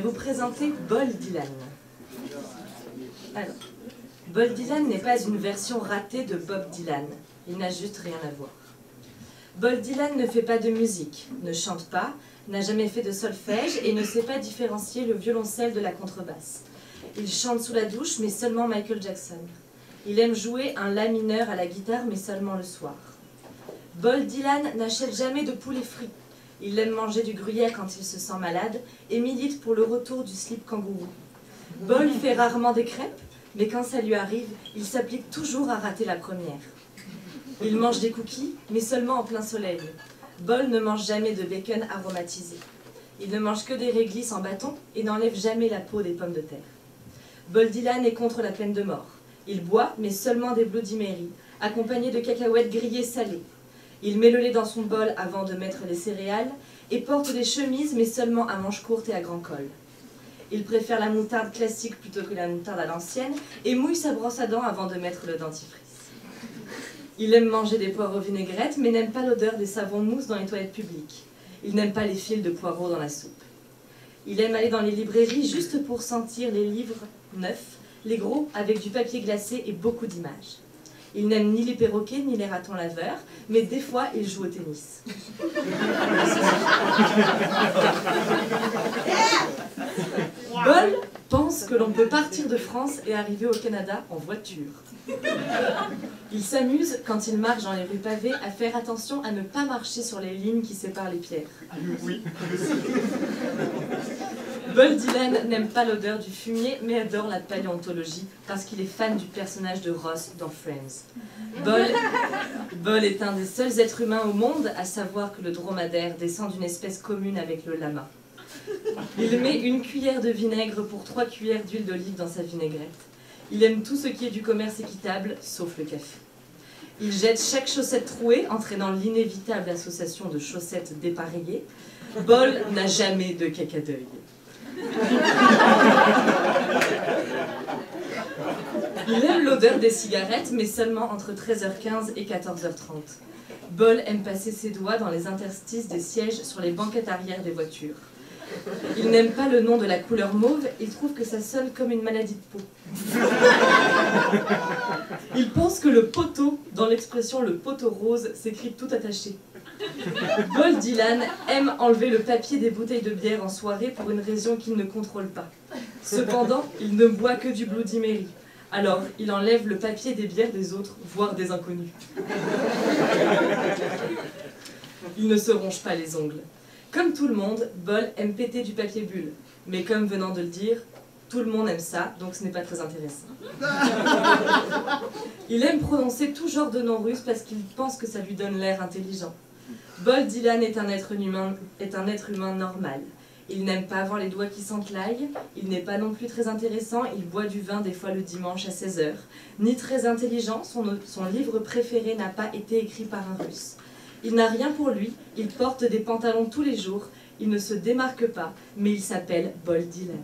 vous présenter Bob Dylan. Alors, Bob Dylan n'est pas une version ratée de Bob Dylan. Il n'a juste rien à voir. Bob Dylan ne fait pas de musique, ne chante pas, n'a jamais fait de solfège et ne sait pas différencier le violoncelle de la contrebasse. Il chante sous la douche, mais seulement Michael Jackson. Il aime jouer un la mineur à la guitare, mais seulement le soir. Bob Dylan n'achète jamais de poulet frit. Il aime manger du gruyère quand il se sent malade et milite pour le retour du slip kangourou. Bob fait rarement des crêpes, mais quand ça lui arrive, il s'applique toujours à rater la première. Il mange des cookies, mais seulement en plein soleil. Bob ne mange jamais de bacon aromatisé. Il ne mange que des réglisses en bâton et n'enlève jamais la peau des pommes de terre. Bob Dylan est contre la peine de mort. Il boit, mais seulement des Bloody Mary, accompagnés de cacahuètes grillées salées. Il met le lait dans son bol avant de mettre les céréales et porte des chemises, mais seulement à manches courtes et à grand col. Il préfère la moutarde classique plutôt que la moutarde à l'ancienne et mouille sa brosse à dents avant de mettre le dentifrice. Il aime manger des poireaux vinaigrettes, mais n'aime pas l'odeur des savons mousse dans les toilettes publiques. Il n'aime pas les fils de poireaux dans la soupe. Il aime aller dans les librairies juste pour sentir les livres neufs, les gros avec du papier glacé et beaucoup d'images. Il n'aime ni les perroquets ni les ratons laveurs, mais des fois il joue au tennis. Bob pense que l'on peut partir de France et arriver au Canada en voiture. Il s'amuse, quand il marche dans les rues pavées, à faire attention à ne pas marcher sur les lignes qui séparent les pierres. Oui. Bob Dylan n'aime pas l'odeur du fumier, mais adore la paléontologie, parce qu'il est fan du personnage de Ross dans Friends. Bob est un des seuls êtres humains au monde à savoir que le dromadaire descend d'une espèce commune avec le lama. Il met une cuillère de vinaigre pour 3 cuillères d'huile d'olive dans sa vinaigrette. Il aime tout ce qui est du commerce équitable, sauf le café. Il jette chaque chaussette trouée, entraînant l'inévitable association de chaussettes dépareillées. Bob n'a jamais de caca d'œil. Il aime l'odeur des cigarettes, mais seulement entre 13h15 et 14h30. Bob aime passer ses doigts dans les interstices des sièges sur les banquettes arrière des voitures. Il n'aime pas le nom de la couleur mauve, il trouve que ça sonne comme une maladie de peau. Il pense que le poteau, dans l'expression le poteau rose, s'écrit tout attaché. Bob Dylan aime enlever le papier des bouteilles de bière en soirée pour une raison qu'il ne contrôle pas. Cependant, il ne boit que du Bloody Mary. Alors, il enlève le papier des bières des autres, voire des inconnus. Il ne se ronge pas les ongles. Comme tout le monde, Bob aime péter du papier bulle. Mais comme venant de le dire, tout le monde aime ça, donc ce n'est pas très intéressant. Il aime prononcer tout genre de noms russes parce qu'il pense que ça lui donne l'air intelligent. Bob Dylan est un être humain normal. Il n'aime pas avoir les doigts qui sentent l'ail, il n'est pas non plus très intéressant, il boit du vin des fois le dimanche à 16h. Ni très intelligent, son livre préféré n'a pas été écrit par un russe. Il n'a rien pour lui, il porte des pantalons tous les jours, il ne se démarque pas, mais il s'appelle Bob Dylan.